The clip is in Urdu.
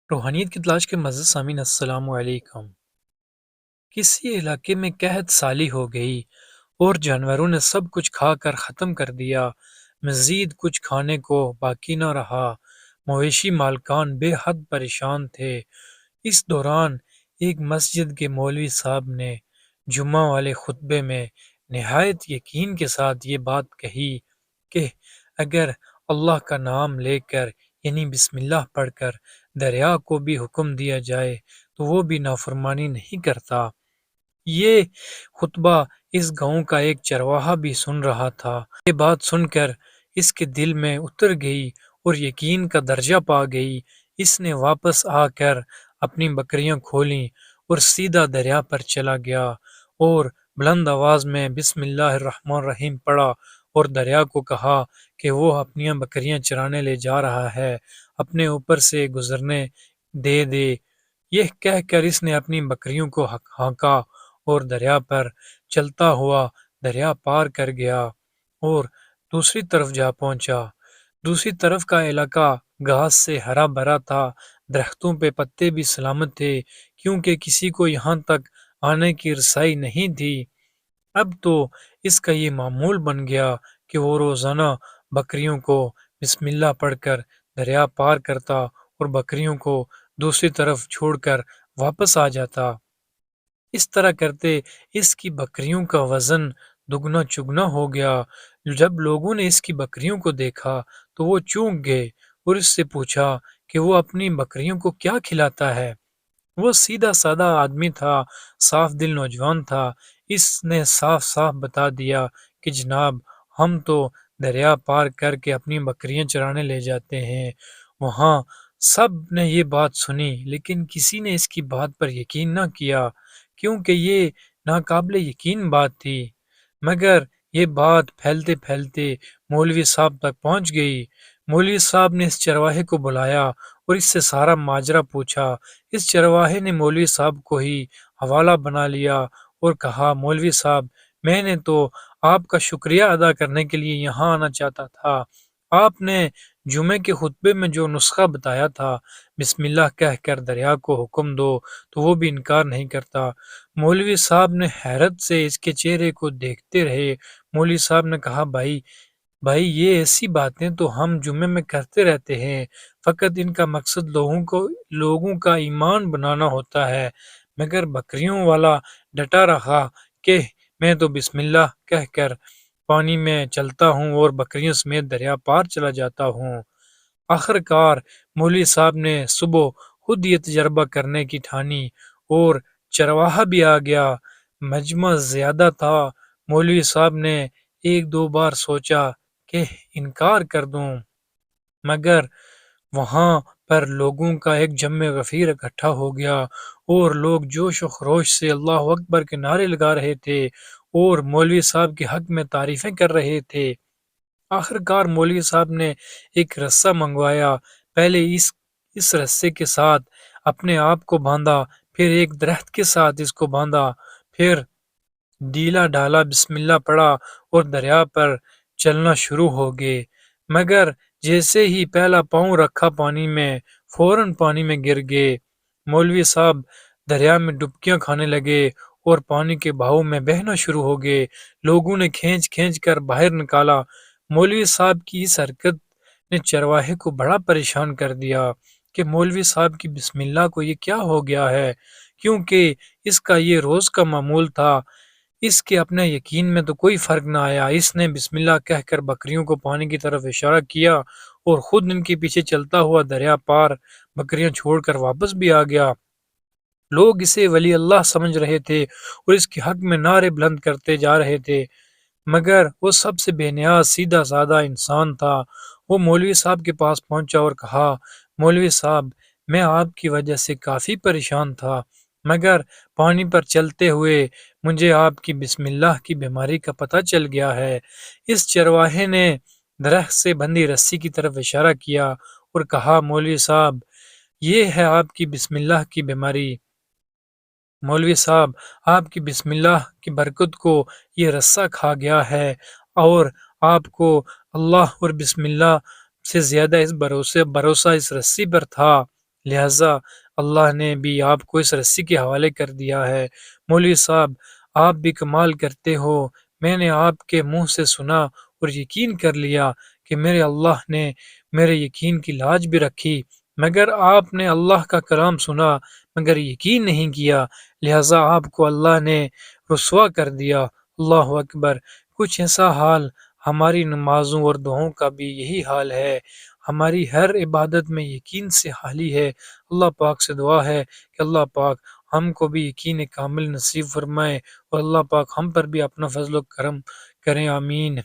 روحانیت کی تلاش کے معزز سامعین السلام علیکم۔ کسی علاقے میں قحط سالی ہو گئی اور جانوروں نے سب کچھ کھا کر ختم کر دیا، مزید کچھ کھانے کو باقی نہ رہا۔ مویشی مالکان بے حد پریشان تھے۔ اس دوران ایک مسجد کے مولوی صاحب نے جمعہ والے خطبے میں نہایت یقین کے ساتھ یہ بات کہی کہ اگر اللہ کا نام لے کر یعنی بسم اللہ پڑھ کر دریا کو بھی حکم دیا جائے تو وہ بھی نافرمانی نہیں کرتا۔ یہ خطبہ اس گاؤں کا ایک چرواہا بھی سن رہا تھا۔ یہ بات سن کر اس کے دل میں اتر گئی اور یقین کا درجہ پا گئی۔ اس نے واپس آ کر اپنی بکریاں کھولیں اور سیدھا دریا پر چلا گیا اور بلند آواز میں بسم اللہ الرحمن الرحیم پڑھا اور دریا کو کہا کہ وہ اپنی بکریاں چرانے لے جا رہا ہے، اپنے اوپر سے گزرنے دے دے۔ یہ کہہ کر اس نے اپنی بکریوں کو ہانکا اور دریا پر چلتا ہوا دریا پار کر گیا اور دوسری طرف جا پہنچا۔ دوسری طرف کا علاقہ گھاس سے ہرا بھرا تھا، درختوں پہ پتے بھی سلامت تھے کیونکہ کسی کو یہاں تک آنے کی رسائی نہیں تھی۔ اب تو اس کا یہ معمول بن گیا کہ وہ روزانہ بکریوں کو بسم اللہ پڑھ کر دریا پار کرتا اور بکریوں کو دوسری طرف چھوڑ کر واپس آ جاتا۔ اس طرح کرتے اس کی بکریوں کا وزن دگنا چگنا ہو گیا۔ جب لوگوں نے اس کی بکریوں کو دیکھا تو وہ چونک گئے اور اس سے پوچھا کہ وہ اپنی بکریوں کو کیا کھلاتا ہے۔ وہ سیدھا سادہ آدمی تھا، صاف دل نوجوان تھا۔ اس نے صاف صاف بتا دیا کہ جناب ہم تو دریا پار کر کے اپنی بکریاں چرانے لے جاتے ہیں۔ وہاں سب نے یہ بات سنی لیکن کسی نے اس کی بات پر یقین نہ کیا کیونکہ یہ ناقابل یقین بات تھی، مگر یہ بات پھیلتے پھیلتے مولوی صاحب تک پہنچ گئی۔ مولوی صاحب نے اس چرواہے کو بلایا اور اس سے سارا ماجرا پوچھا۔ اس چرواہے نے مولوی صاحب کو ہی حوالہ بنا لیا اور کہا مولوی صاحب میں نے تو آپ کا شکریہ ادا کرنے کے لیے یہاں آنا چاہتا تھا۔ آپ نے جمعے کے خطبے میں جو نسخہ بتایا تھا بسم اللہ کہہ کر دریا کو حکم دو تو وہ بھی انکار نہیں کرتا۔ مولوی صاحب نے حیرت سے اس کے چہرے کو دیکھتے رہے۔ مولوی صاحب نے کہا بھائی یہ ایسی باتیں تو ہم جمعے میں کرتے رہتے ہیں، فقط ان کا مقصد لوگوں کا ایمان بنانا ہوتا ہے، مگر بکریوں والا ڈٹا رہا کہ میں تو بسم اللہ کہہ کر پانی میں چلتا ہوں اور بکریوں سمیت دریا پار چلا جاتا ہوں۔ آخر کار مولوی صاحب نے صبح خود یہ تجربہ کرنے کی ٹھانی اور چرواہا بھی آ گیا۔ مجمع زیادہ تھا، مولوی صاحب نے ایک دو بار سوچا کہ انکار کر دوں، مگر وہاں پر لوگوں کا ایک جمع غفیر اکٹھا ہو گیا اور لوگ جوش و خروش سے اللہ اکبر کے نعرے لگا رہے تھے اور مولوی صاحب کے حق میں تعریفیں کر رہے تھے۔ آخر کار مولوی صاحب نے ایک رسہ منگوایا، پہلے اس رسے کے ساتھ اپنے آپ کو باندھا، پھر ایک درخت کے ساتھ اس کو باندھا، پھر ڈیلا ڈالا بسم اللہ پڑھا اور دریا پر چلنا شروع ہو گئے، مگر جیسے ہی پہلا پاؤں رکھا پانی میں فوراً پانی میں گر گئے۔ مولوی صاحب دریا میں ڈبکیاں کھانے لگے اور پانی کے بہاؤ میں بہنا شروع ہو گئے۔ لوگوں نے کھینچ کھینچ کر باہر نکالا۔ مولوی صاحب کی اس حرکت نے چرواہے کو بڑا پریشان کر دیا کہ مولوی صاحب کی بسم اللہ کو یہ کیا ہو گیا ہے، کیونکہ اس کا یہ روز کا معمول تھا۔ اس کے اپنے یقین میں تو کوئی فرق نہ آیا۔ اس نے بسم اللہ کہہ کر بکریوں کو پانی کی طرف اشارہ کیا اور خود ان کے پیچھے چلتا ہوا دریا پار بکریاں چھوڑ کر واپس بھی آ گیا۔ لوگ اسے ولی اللہ سمجھ رہے تھے اور اس کے حق میں نعرے بلند کرتے جا رہے تھے، مگر وہ سب سے بے نیاز سیدھا سادہ انسان تھا۔ وہ مولوی صاحب کے پاس پہنچا اور کہا مولوی صاحب میں آپ کی وجہ سے کافی پریشان تھا، مگر پانی پر چلتے ہوئے مجھے آپ کی بسم اللہ کی بیماری کا پتہ چل گیا ہے۔ اس چرواہے نے درخت سے بندھی رسی کی طرف اشارہ کیا اور کہا مولوی صاحب یہ ہے آپ کی بسم اللہ کی بیماری۔ مولوی صاحب آپ کی بسم اللہ کی برکت کو یہ رسہ کھا گیا ہے اور آپ کو اللہ اور بسم اللہ سے زیادہ اس بھروسہ اس رسی پر تھا۔ لہٰذا اللہ نے بھی آپ کو اس رسی کے حوالے کر دیا ہے۔ مولوی صاحب، آپ بھی کمال کرتے ہو، میں نے آپ کے منہ سے سنا اور یقین کر لیا کہ میرے اللہ نے میرے یقین کی لاج بھی رکھی، مگر آپ نے اللہ کا کلام سنا مگر یقین نہیں کیا، لہٰذا آپ کو اللہ نے رسوا کر دیا۔ اللہ اکبر۔ کچھ ایسا حال ہماری نمازوں اور دعاؤں کا بھی یہی حال ہے، ہماری ہر عبادت میں یقین سے حالی ہے۔ اللہ پاک سے دعا ہے کہ اللہ پاک ہم کو بھی یقین کامل نصیب فرمائے اور اللہ پاک ہم پر بھی اپنا فضل و کرم کریں، آمین۔